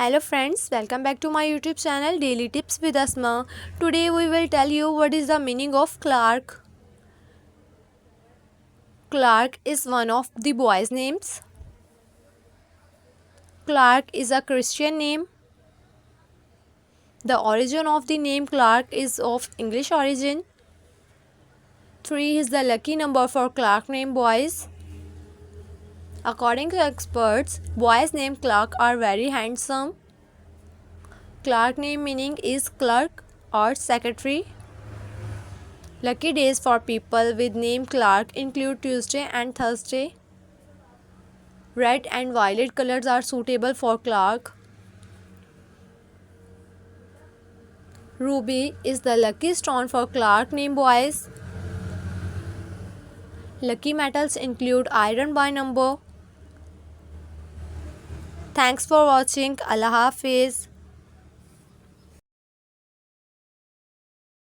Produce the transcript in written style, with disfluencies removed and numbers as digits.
Hello friends, welcome back to my YouTube channel Daily Tips with Asma. Today we will tell you what is the meaning of Clark. Clark is one of the boys' names. Clark is a Christian name. The origin of the name Clark is of English origin. 3 is the lucky number for Clark named boys. According to experts, boys named Clark are very handsome. Clark name meaning is clerk or secretary. Lucky days for people with name Clark include Tuesday and Thursday. Red and violet colors are suitable for Clark. Ruby is the lucky stone for Clark name boys. Lucky metals include iron by number. Thanks for watching. Allah Hafiz.